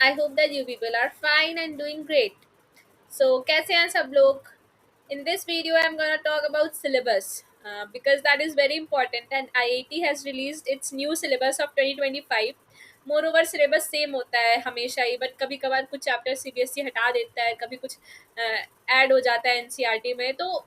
I hope that you people are fine and doing great. So, कैसे हैं सब लोग? In this video, I'm gonna talk about syllabus because that is very important. And IIT has released its new syllabus of 2025. Moreover, syllabus same होता है हमेशा ही, but कभी कभार कुछ चैप्टर CBSE हटा देता है, कभी कुछ ऐड हो जाता है NCERT में. तो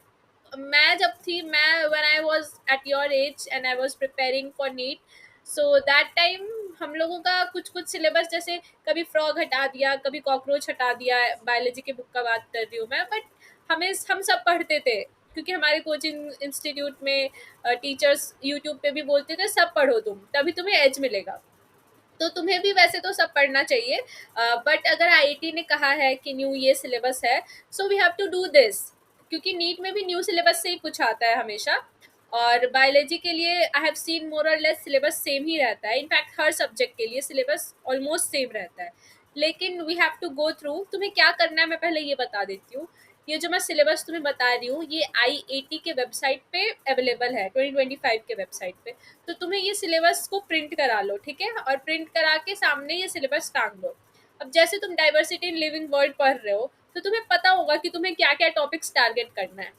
मैं जब थी मैं when I was at your age and I was preparing for NEET, so that time हम लोगों का कुछ कुछ सिलेबस जैसे कभी फ्रॉग हटा दिया, कभी कॉकरोच हटा दिया. बायोलॉजी की बुक का बात कर रही हूँ मैं, बट हम सब पढ़ते थे क्योंकि हमारे कोचिंग इंस्टीट्यूट में टीचर्स यूट्यूब पे भी बोलते थे सब पढ़ो तुम, तभी तुम्हें एज मिलेगा. तो तुम्हें भी वैसे तो सब पढ़ना चाहिए, बट अगर आईआईटी ने कहा है कि न्यू ये सिलेबस है, so we have to do this. क्योंकि नीट में भी न्यू सिलेबस से ही कुछ आता है हमेशा. और बायोलॉजी के लिए आई हैव सीन मोर और लेस सिलेबस सेम ही रहता है. इनफैक्ट हर सब्जेक्ट के लिए सिलेबस ऑलमोस्ट सेम रहता है. लेकिन we have to go through. तुम्हें क्या करना है मैं पहले ये बता देती हूँ. ये जो मैं सिलेबस तुम्हें बता रही हूँ ये आईआईटी के वेबसाइट पे अवेलेबल है, 2025 के वेबसाइट पे. तो तुम्हें ये सिलेबस को प्रिंट करा लो, ठीक है, और प्रिंट करा के सामने ये सिलेबस टांग लो. अब जैसे तुम डाइवर्सिटी इन लिविंग वर्ल्ड पढ़ रहे हो, तो तुम्हें पता होगा कि तुम्हें क्या क्या टॉपिक्स टारगेट करना है.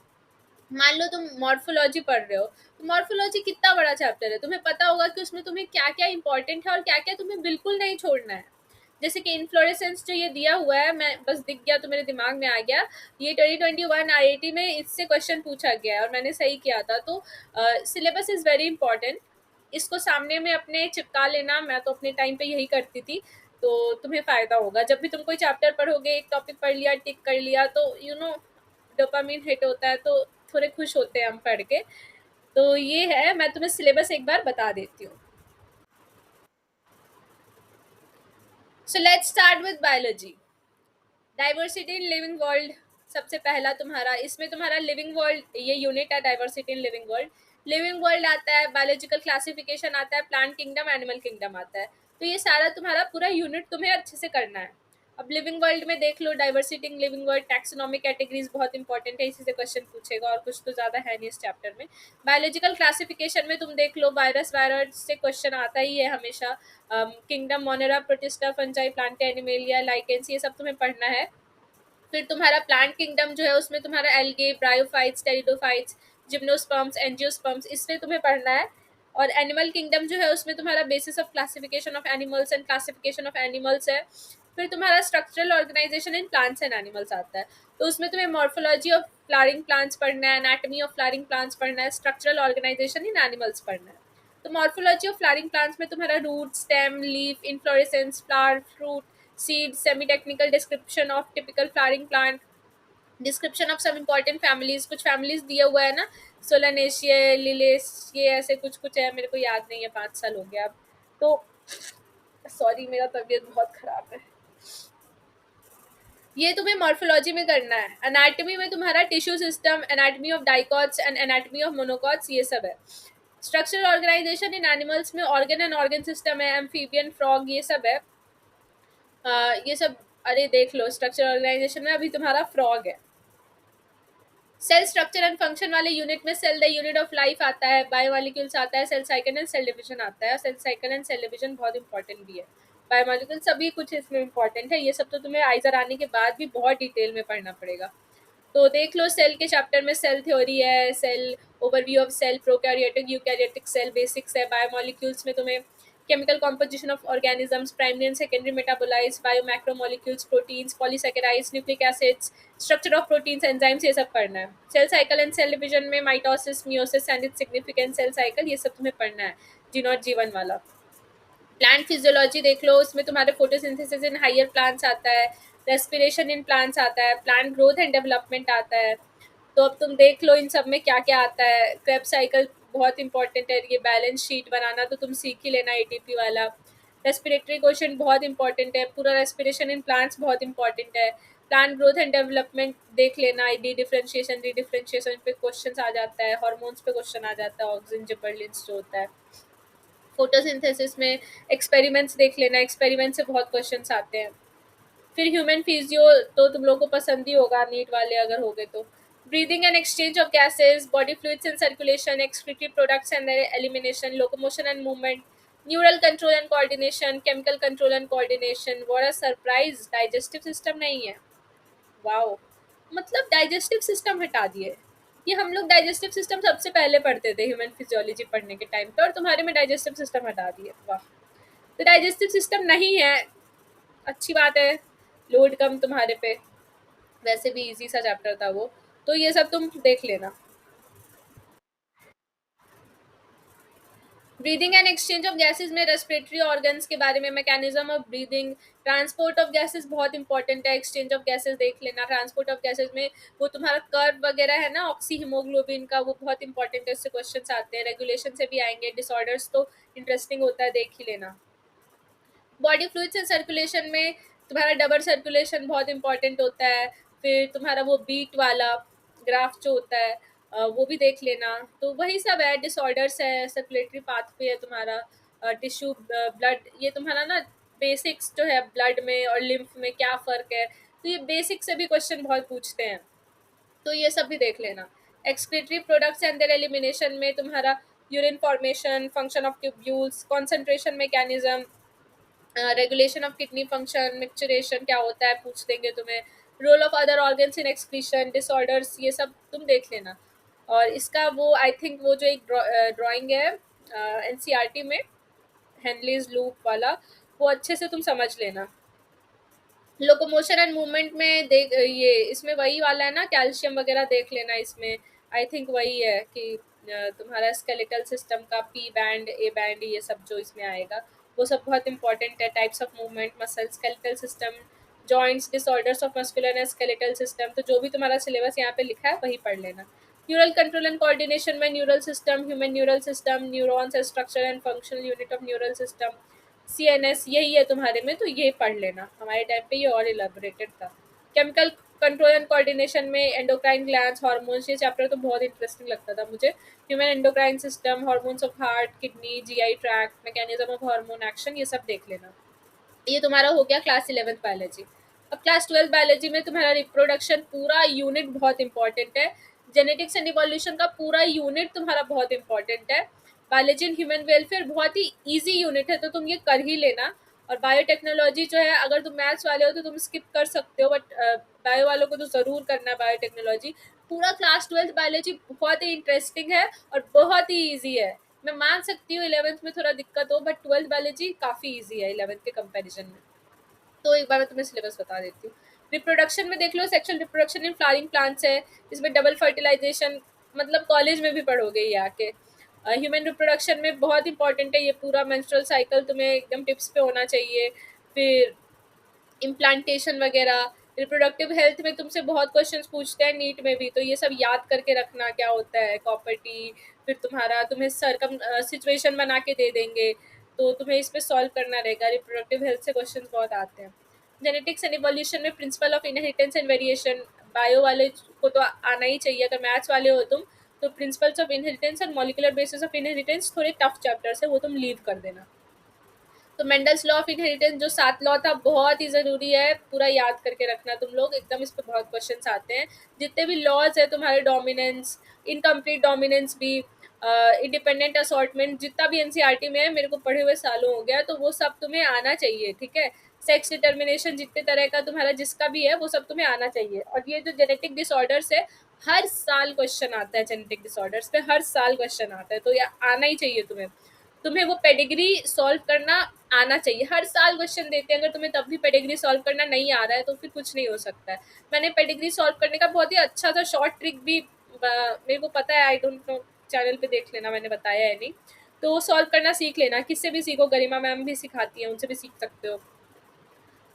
मान लो तुम मॉर्फोलॉजी पढ़ रहे हो, तो मॉर्फोलॉजी कितना बड़ा चैप्टर है, तुम्हें पता होगा कि उसमें तुम्हें क्या क्या इंपॉर्टेंट है और क्या क्या तुम्हें बिल्कुल नहीं छोड़ना है. जैसे कि इन्फ्लोरेसेंस जो ये दिया हुआ है, मैं बस दिख गया तो मेरे दिमाग में आ गया, ये 2021 आईआईटी में इससे क्वेश्चन पूछा गया है और मैंने सही किया था. तो सिलेबस इज़ वेरी इंपॉर्टेंट. इसको सामने में अपने चिपका लेना, मैं तो अपने टाइम पे यही करती थी. तो तुम्हें फ़ायदा होगा जब भी तुम कोई चैप्टर पढ़ोगे, एक टॉपिक पढ़ लिया, टिक कर लिया, तो डोपामिन हिट होता है, तो थोड़े खुश होते हैं हम पढ़ के. तो ये है, मैं तुम्हें सिलेबस एक बार बता देती हूँ. So let's start with biology. Diversity in living world सबसे पहला तुम्हारा, इसमें तुम्हारा लिविंग वर्ल्ड ये यूनिट है. Diversity in living world, living world आता है, बायोलॉजिकल क्लासिफिकेशन आता है, प्लांट किंगडम, एनिमल किंगडम आता है. तो ये सारा तुम्हारा पूरा यूनिट तुम्हें अच्छे से करना है. अब लिविंग वर्ल्ड में देख लो, diversity in living world, taxonomic categories बहुत इंपॉर्टेंट है, इसी से क्वेश्चन पूछेगा और कुछ तो ज़्यादा है नहीं इस चैप्टर में. बायोलॉजिकल क्लासिफिकेशन में तुम देख लो, वायरस वायरस से क्वेश्चन आता ही है हमेशा. Kingdom, Monera, protista, fungi, plant, animalia, lichens, ये सब तुम्हें पढ़ना है. फिर तुम्हारा प्लांट किंगडम जो है उसमें तुम्हारा algae, bryophytes, pteridophytes, gymnosperms, angiosperms, इससे तुम्हें पढ़ना है. और एनिमल किंगडम जो है उसमें तुम्हारा basis of classification of animals and classification of animals है. फिर तुम्हारा structural organisation in plants and animals आता है. तो उसमें तुम्हें मॉर्फोलॉजी ऑफ फ्लावरिंग प्लांट्स पढ़ना है, एनाटमी ऑफ फ्लावरिंग प्लांट्स पढ़ना है, स्ट्रक्चरल ऑर्गेनाइजेशन इन एनिमल्स पढ़ना है. तो मॉर्फोलॉजी ऑफ फ्लावरिंग प्लांट्स में तुम्हारा root, stem, leaf, inflorescence, flower, fruit, seeds, semi-technical description of typical flowering plant, description of some important families. कुछ families दिया हुआ है ना, सोलानेशिया, लिलेस, ये ऐसे कुछ कुछ है, मेरे को याद नहीं है, 5 साल हो गया अब. तो सॉरी, मेरा तबीयत बहुत खराब है. ये तुम्हें मॉर्फोलॉजी में करना है. एनाटमी में तुम्हारा tissue system, anatomy of dicots and anatomy of monocots, ये सब है. स्ट्रक्चरल ऑर्गेनाइजेशन इन एनिमल्स में ऑर्गन एंड ऑर्गन सिस्टम है, एम्फीबियन, फ्रॉग, ये सब है. ये सब, अरे देख लो, स्ट्रक्चर ऑर्गेनाइजेशन में अभी तुम्हारा फ्रॉग है. सेल स्ट्रक्चर एंड फंक्शन वाले यूनिट में cell the unit of life आता है, बायोमोलिक्यूल्स आता है, cell cycle and cell division आता है. Cell cycle and cell division बहुत इंपॉर्टेंट भी है. बायोमोलिक्यूल सभी कुछ इसमें इंपॉर्टेंट है. ये सब तो तुम्हें आइजर आने के बाद भी बहुत डिटेल में पढ़ना पड़ेगा. तो देख लो, सेल के चैप्टर में सेल थ्योरी है, cell overview of cell, prokaryotic, eukaryotic cell basics है. बायोमोलिक्यूल्स में तुम्हें chemical composition of organisms, primary and secondary metabolites, biomacromolecules, proteins, polysaccharides, nucleic acids, structure of proteins, enzymes, ये सब पढ़ना है. Cell cycle and cell division में mitosis, meiosis and its significance, cell cycle, ये सब तुम्हें पढ़ना है, जीनोट जीवन वाला. प्लांट फिजियोलॉजी देख लो, उसमें तुम्हारे फोटोसिंथेसिस इन हायर प्लांट्स आता है, रेस्पिरेशन इन प्लांट्स आता है, प्लांट ग्रोथ एंड डेवलपमेंट आता है. तो अब तुम देख लो इन सब में क्या क्या आता है. क्रेब साइकिल बहुत इंपॉर्टेंट है, ये बैलेंस शीट बनाना तो तुम सीख ही लेना, एटीपी वाला. रेस्पिरेटरी क्वेश्चन बहुत इंपॉर्टेंट है, पूरा रेस्पिरेशन इन प्लांट्स बहुत इंपॉर्टेंट है. प्लांट ग्रोथ एंड डेवलपमेंट देख लेना, डी डिफ्रेंशिएशन, डी डिफ्रेंशिएशन पे क्वेश्चन आ जाता है, हार्मोन्स पे क्वेश्चन आ जाता है, ऑक्सीजन जिबरलिंस जो होता है. फोटोसिंथेसिस में एक्सपेरिमेंट्स देख लेना, एक्सपेरिमेंट से बहुत क्वेश्चंस आते हैं. फिर ह्यूमन फिजियो तो तुम लोगों को पसंद ही होगा, नीट वाले अगर हो गए तो. Breathing and exchange of gases, body fluids and circulation, excretory products and their elimination, locomotion and movement, neural control and coordination, chemical control and coordination, what a surprise, digestive system नहीं है। Wow, मतलब digestive system हटा दिए। ये हम लोग digestive system सबसे पहले पढ़ते थे ह्यूमन फिजियोलॉजी पढ़ने के टाइम पे, और तुम्हारे में डाइजेस्टिव सिस्टम हटा दिए, वाह। तो डाइजेस्टिव सिस्टम नहीं है, अच्छी बात है, लोड कम तुम्हारे पे, वैसे भी इजी सा चैप्टर था वो। तो ये सब तुम देख लेना। Breathing and exchange of gases में रेस्पिरेटरी ऑर्गन्स के बारे में, mechanism of breathing, transport of gases बहुत इंपॉर्टेंट है, एक्सचेंज ऑफ गैसेस देख लेना। ट्रांसपोर्ट ऑफ गैसेस में वो तुम्हारा कर्व वगैरह है ना ऑक्सी हीमोग्लोबिन का, वो बहुत इंपॉर्टेंट है, इससे क्वेश्चंस आते हैं, रेगुलेशन से भी आएंगे, डिसऑर्डर्स तो इंटरेस्टिंग होता है, देख ही लेना। बॉडी फ्लूइड्स एंड सर्कुलेशन में तुम्हारा डबल सर्कुलेशन बहुत इंपॉर्टेंट होता है। फिर तुम्हारा वो बीट वाला ग्राफ जो होता है, वो भी देख लेना। तो वही सब है, डिसऑर्डर्स है, सर्कुलेटरी पाथवे है तुम्हारा, टिश्यू, ब्लड, ये तुम्हारा ना बेसिक्स जो है ब्लड में और लिम्फ में क्या फ़र्क है, तो ये बेसिक से भी क्वेश्चन बहुत पूछते हैं, तो ये सब भी देख लेना। Excretory products and their elimination में तुम्हारा urine formation, function of tubules, concentration mechanism, regulation of kidney function, micturition क्या होता है पूछ देंगे तुम्हें, role of other organs in excretion, disorders, ये सब तुम देख लेना। और इसका वो आई थिंक वो जो एक ड्राइंग है एनसीईआरटी में, हेनलीज लूप वाला, वो अच्छे से तुम समझ लेना। लोकोमोशन एंड मूवमेंट में देख, ये इसमें वही वाला है ना, कैल्शियम वगैरह देख लेना इसमें। आई थिंक वही है कि तुम्हारा स्केलेटल सिस्टम का पी बैंड, ए बैंड, ये सब जो इसमें आएगा वो सब बहुत इंपॉर्टेंट है। Types of movement, muscle, skeletal system, joints, disorders of muscular and skeletal system, तो जो भी तुम्हारा सिलेबस यहाँ पे लिखा है वही पढ़ लेना। न्यूरल कंट्रोल एंड कोऑर्डिनेशन में neural system, human neural system, neurons and structure and functional unit of neural system, CNS, यही है तुम्हारे में, तो ये पढ़ लेना। हमारे टाइम पे ये और इलेबोरेटेड था। केमिकल कंट्रोल एंड कोऑर्डिनेशन में एंडोक्राइन ग्लैंड्स, हार्मोन्स, ये चैप्टर तो बहुत इंटरेस्टिंग लगता था मुझे। Human endocrine system, hormones of heart, kidney, GI tract, mechanism of hormone action, ये सब देख लेना। ये तुम्हारा हो गया क्लास 11th बायोलॉजी। अब क्लास 12th बायोलॉजी में तुम्हारा रिप्रोडक्शन पूरा यूनिट बहुत इंपॉर्टेंट है। जेनेटिक्स एंड इवोल्यूशन का पूरा यूनिट तुम्हारा बहुत इंपॉर्टेंट है। बायोलॉजी एंड ह्यूमन वेलफेयर बहुत ही ईजी यूनिट है, तो तुम ये कर ही लेना। और बायोटेक्नोलॉजी जो है, अगर तुम मैथ्स वाले हो तो तुम स्किप कर सकते हो, बट बायो वालों को तो ज़रूर करना है बायोटेक्नोलॉजी। पूरा क्लास 12th बायोलॉजी बहुत ही इंटरेस्टिंग है और बहुत ही ईजी है। मैं मान सकती हूँ 11th में थोड़ा दिक्कत हो, बट 12th बायोलॉजी काफ़ी ईजी है 11th के कंपैरिजन में। तो एक बार मैं तुम्हें सिलेबस बता देती हूँ। रिप्रोडक्शन में देख लो, sexual reproduction in flowering plants है, इसमें डबल फर्टिलाइजेशन, मतलब कॉलेज में भी पढ़ोगे ये आके। ह्यूमन रिप्रोडक्शन में बहुत इंपॉर्टेंट है ये पूरा मेंस्ट्रुअल साइकिल, तुम्हें एकदम टिप्स पे होना चाहिए। फिर इम्प्लांटेशन वगैरह, रिप्रोडक्टिव हेल्थ में तुमसे बहुत क्वेश्चंस पूछते हैं नीट में भी, तो ये सब याद करके रखना क्या होता है, कॉपर्टी। फिर तुम्हारा तुम्हें सरकम सिचुएशन बना के दे देंगे, तो तुम्हें इस पे सॉल्व करना रहेगा। रिप्रोडक्टिव हेल्थ से क्वेश्चंस बहुत आते हैं। जेनेटिक्स एंड इवोल्यूशन में principle of inheritance and variation, bio वाले को तो आना ही चाहिए, अगर मैथ्स वाले हो तुम तो प्रिंसिपल्स ऑफ इनहेरिटेंस और मॉलिकुलर बेसिस ऑफ इनहेरिटेंस थोड़े टफ चैप्टर्स है, वो तुम लीव कर देना। तो मेंडल्स लॉ ऑफ इनहेरिटेंस जो 7 लॉ था, बहुत ही ज़रूरी है, पूरा याद करके रखना तुम लोग, एकदम इस पे बहुत क्वेश्चंस आते हैं। जितने भी लॉज है तुम्हारे, डोमिनेंस, इनकम्प्लीट डोमिनेंस भी, इंडिपेंडेंट असॉर्टमेंट, जितना भी एनसीईआरटी में है, मेरे को पढ़े हुए सालों हो गया, तो वो सब तुम्हें आना चाहिए, ठीक है। सेक्स डिटर्मिनेशन, जितने तरह का तुम्हारा जिसका भी है वो सब तुम्हें आना चाहिए। और ये जो जेनेटिक डिसऑर्डर्स है, हर साल क्वेश्चन आता है जेनेटिक डिसऑर्डर्स पे, हर साल क्वेश्चन आता है, तो ये आना ही चाहिए तुम्हें। तुम्हें वो पेडिग्री सॉल्व करना आना चाहिए, हर साल क्वेश्चन देते हैं, अगर तुम्हें तब भी पेडिग्री सॉल्व करना नहीं आ रहा है तो फिर कुछ नहीं हो सकता है। मैंने पेडिग्री सॉल्व करने का बहुत ही अच्छा सा शॉर्ट ट्रिक भी मेरे को पता है, आई डोंट नो, चैनल पे देख लेना, मैंने बताया है नहीं, तो वो सॉल्व करना सीख लेना, किससे भी सीखो, गरिमा मैम भी सिखाती हैं, उनसे भी सीख सकते हो।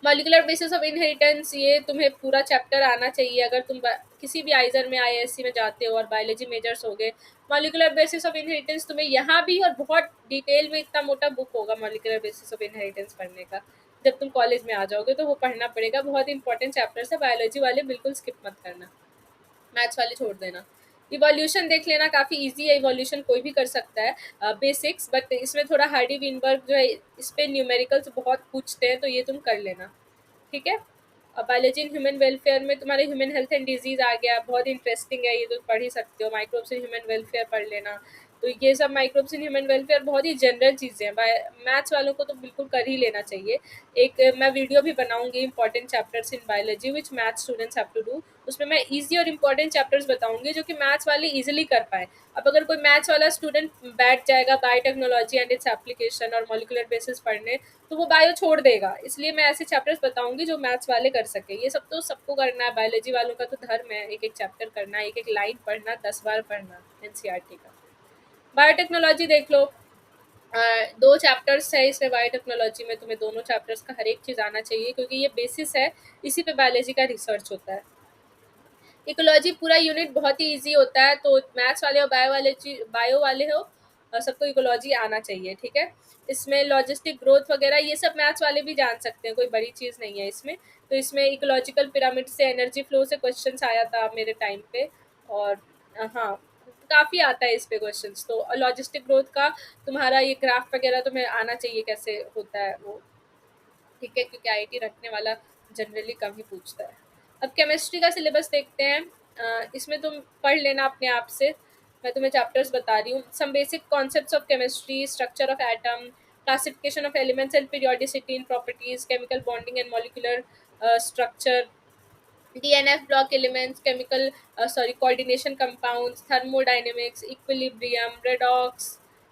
मॉलिकुलर बेसिस ऑफ इनहेरिटेंस, ये तुम्हें पूरा चैप्टर आना चाहिए, अगर तुम किसी भी आइजर में, आईएससी में जाते हो और बायोलॉजी मेजर्स हो गए। मॉलिकुलर बेसिस ऑफ इनहेरिटेंस तुम्हें यहाँ भी, और बहुत डिटेल में, इतना मोटा बुक होगा मॉलिकुलर बेसिस ऑफ इनहेरिटेंस पढ़ने का, जब तुम कॉलेज में आ जाओगे तो वो पढ़ना पड़ेगा, बहुत इंपॉर्टेंट चैप्टर्स है, बायोलॉजी वाले बिल्कुल स्किप मत करना, मैथ्स वाले छोड़ देना। इवोल्यूशन देख लेना, काफ़ी इजी है, इवोल्यूशन कोई भी कर सकता है, बेसिक्स, बट इसमें थोड़ा हार्डी विनबर्ग जो है, इस पे न्यूमेरिकल्स बहुत पूछते हैं, तो ये तुम कर लेना, ठीक है। बायोलॉजी इन ह्यूमन वेलफेयर में तुम्हारे ह्यूमन हेल्थ एंड डिजीज आ गया, बहुत इंटरेस्टिंग है, ये तो पढ़ ही सकते हो। माइक्रोब्स इन ह्यूमन वेलफेयर पढ़ लेना। तो ये सब माइक्रोब्स इन ह्यूमन वेलफेयर बहुत ही जनरल चीज़ें हैं, मैथ्स वालों को तो बिल्कुल कर ही लेना चाहिए। एक मैं वीडियो भी बनाऊंगी important chapters in biology which math students have to do. उसमें मैं ईजी और इम्पॉर्टेंट चैप्टर्स बताऊंगी जो कि मैथ्स वाले ईजिली कर पाए। अब अगर कोई मैथ्स वाला स्टूडेंट बैठ जाएगा बायोटेक्नोलॉजी एंड इट्स एप्लीकेशन और मॉलिकुलर बेसिस पढ़ने, तो वो बायो छोड़ देगा। इसलिए मैं ऐसे चैप्टर्स बताऊंगी जो मैथ्स वाले कर सके। ये सब तो सबको करना है, बायोलॉजी वालों का तो धर्म है एक एक चैप्टर करना, एक एक लाइन पढ़ना, 10 बार पढ़ना एनसीईआरटी का। बायोटेक्नोलॉजी देख लो, 2 चैप्टर्स है इसमें बायोटेक्नोलॉजी में, तुम्हें दोनों चैप्टर्स का हर एक चीज़ आना चाहिए क्योंकि ये बेसिस है, इसी पे बायोलॉजी का रिसर्च होता है। इकोलॉजी पूरा यूनिट बहुत ही इजी होता है, तो मैथ्स वाले और बायो वाले हो सबको इकोलॉजी आना चाहिए, ठीक है। इसमें लॉजिस्टिक ग्रोथ वगैरह ये सब मैथ्स वाले भी जान सकते हैं, कोई बड़ी चीज़ नहीं है इसमें। तो इसमें इकोलॉजिकल पिरामिड से एनर्जी फ्लो से क्वेश्चंस आया था मेरे टाइम पे, और हाँ काफ़ी आता है इस पे क्वेश्चंस। तो लॉजिस्टिक ग्रोथ का तुम्हारा ये ग्राफ वगैरह तुम्हें आना चाहिए कैसे होता है वो, ठीक है, क्योंकि आईआईटी रखने वाला जनरली कम ही पूछता है। अब केमिस्ट्री का सिलेबस देखते हैं। इसमें तुम पढ़ लेना अपने आप से, मैं तुम्हें चैप्टर्स बता रही हूँ। Some basic concepts of chemistry, structure of atom, classification of elements and periodicity in properties, chemical bonding and molecular structure, DNF block elements, coordination compounds, thermodynamics, equilibrium, redox,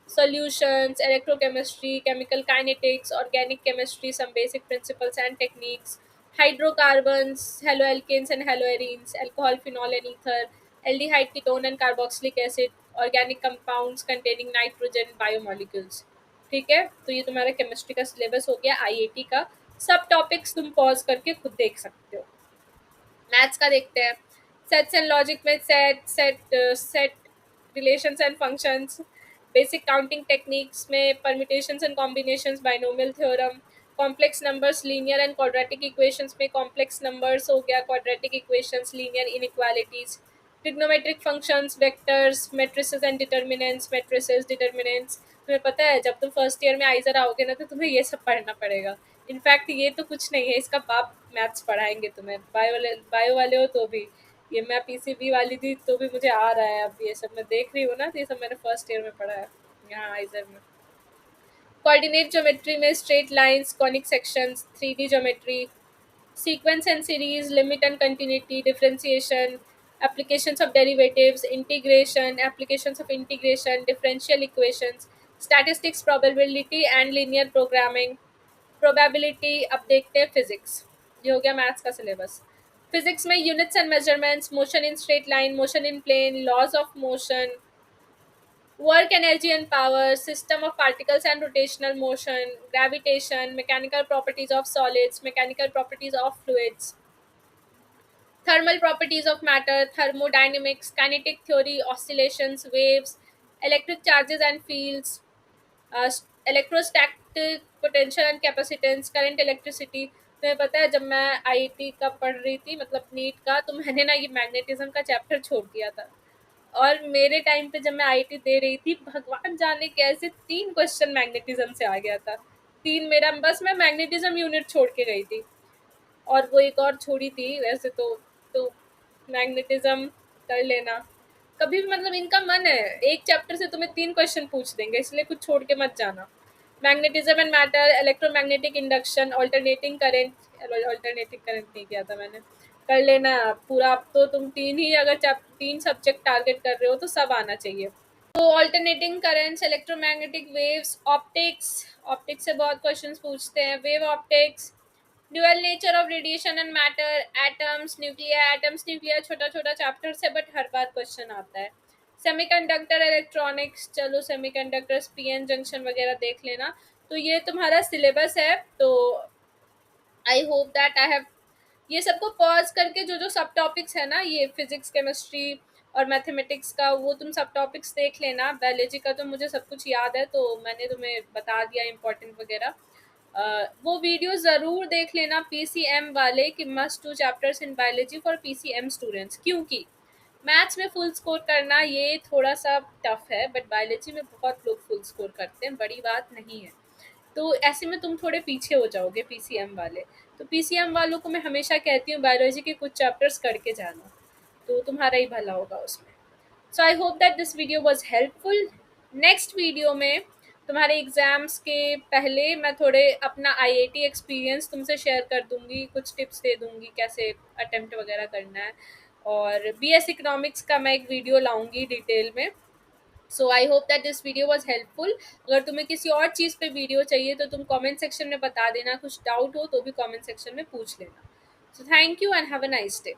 solutions, electrochemistry, chemical kinetics, organic chemistry, some basic principles and techniques, hydrocarbons, haloalkanes and haloarenes, alcohol, phenol and ether, aldehyde, ketone and carboxylic acid, organic compounds containing nitrogen, biomolecules। ठीक है, तो ये तुम्हारा chemistry का syllabus हो गया IIT का। सब टॉपिक्स तुम पॉज करके खुद देख सकते हो। मैथ्स का देखते हैं। सेट्स एंड लॉजिक में set relations and functions, basic counting techniques में permutations and combinations, binomial theorem, complex numbers, linear and quadratic equations में कॉम्प्लेक्स नंबर्स हो गया, quadratic equations, linear inequalities, trigonometric functions, vectors, matrices and determinants, matrices, determinants. तुम्हें पता है जब तुम first year में आइजर आओगे ना तो तुम्हें ये सब पढ़ना पड़ेगा। इनफैक्ट ये तो कुछ नहीं है, इसका बाप मैथ्स पढ़ाएंगे तुम्हें। बायो वाले हो तो भी, ये मैं पीसीबी वाली थी तो भी मुझे आ रहा है, अब ये सब मैं देख रही हूँ ना, तो ये सब मैंने फर्स्ट ईयर में पढ़ा है यहाँ आइजर में। कोऑर्डिनेट ज्योमेट्री में straight lines, conic sections, 3D geometry, sequence and series, limit and continuity, differentiation, applications of derivatives, integration, applications of integration, differential equations, statistics, probability and linear programming, probability। अब देखते हैं physics, ये हो गया maths का syllabus. Physics में units and measurements, motion in straight line, motion in plane, laws of motion, work, energy and power, system of particles and rotational motion, gravitation, mechanical properties of solids, mechanical properties of fluids, thermal properties of matter, thermodynamics, kinetic theory, oscillations, waves, electric charges and fields, uh, electrostatic potential and capacitance, current, electricity। तुम्हें पता है जब मैं IIT का पढ़ रही थी, मतलब नीट का, तो मैंने ना ये मैग्नेटिज्म का चैप्टर छोड़ दिया था। और मेरे टाइम पे जब मैं आईआईटी दे रही थी, भगवान जाने कैसे 3 क्वेश्चन मैग्नेटिज्म से आ गया था। 3 मेरा, बस मैं मैग्नेटिज्म यूनिट छोड़ के गई थी, और वो एक और छोड़ी थी वैसे तो मैग्नेटिज्म कर लेना कभी भी, मतलब इनका मन है एक चैप्टर से तुम्हें 3 क्वेश्चन पूछ देंगे, इसलिए कुछ छोड़ के मत जाना। Magnetism and matter, electromagnetic induction, alternating current, alternating current नहीं किया था मैंने, कर लेना पूरा। अब तो तुम 3 सब्जेक्ट टारगेट कर रहे हो तो सब आना चाहिए। तो alternating currents, electromagnetic waves, optics, optics से बहुत क्वेश्चंस पूछते हैं, wave optics, dual nature of radiation and matter, atoms, nuclear, atoms nuclear छोटा छोटा चैप्टर है बट हर बार क्वेश्चन आता है। सेमीकंडक्टर, इलेक्ट्रॉनिक्स, चलो सेमीकंडक्टर्स, पीएन जंक्शन वगैरह देख लेना। तो ये तुम्हारा सिलेबस है। तो आई होप दैट आई हैव ये सबको पॉज करके जो जो सब टॉपिक्स है ना, ये फिजिक्स, केमिस्ट्री और मैथमेटिक्स का, वो तुम सब टॉपिक्स देख लेना। बायोलॉजी का तो मुझे सब कुछ याद है, तो मैंने तुम्हें बता दिया इंपॉर्टेंट वगैरह। वो वीडियो ज़रूर देख लेना पीसीएम वाले, कि must two chapters in biology for PCM students, क्योंकि मैथ्स में फुल स्कोर करना ये थोड़ा सा टफ है, बट बायोलॉजी में बहुत लोग फुल स्कोर करते हैं, बड़ी बात नहीं है। तो ऐसे में तुम थोड़े पीछे हो जाओगे पीसीएम वाले। तो पीसीएम वालों को मैं हमेशा कहती हूँ बायोलॉजी के कुछ चैप्टर्स करके जाना, तो तुम्हारा ही भला होगा उसमें। So I hope that this video was helpful. Next video में तुम्हारे एग्ज़ाम्स के पहले मैं थोड़े अपना आईआईटी एक्सपीरियंस तुमसे शेयर कर दूंगी, कुछ टिप्स दे दूंगी कैसे अटेम्प्ट वगैरह करना है, और बीएस इकोनॉमिक्स का मैं एक वीडियो लाऊंगी डिटेल में। So I hope that this video was helpful. अगर तुम्हें किसी और चीज़ पे वीडियो चाहिए तो तुम कमेंट सेक्शन में बता देना, कुछ डाउट हो तो भी कमेंट सेक्शन में पूछ लेना। So thank you and have a nice day.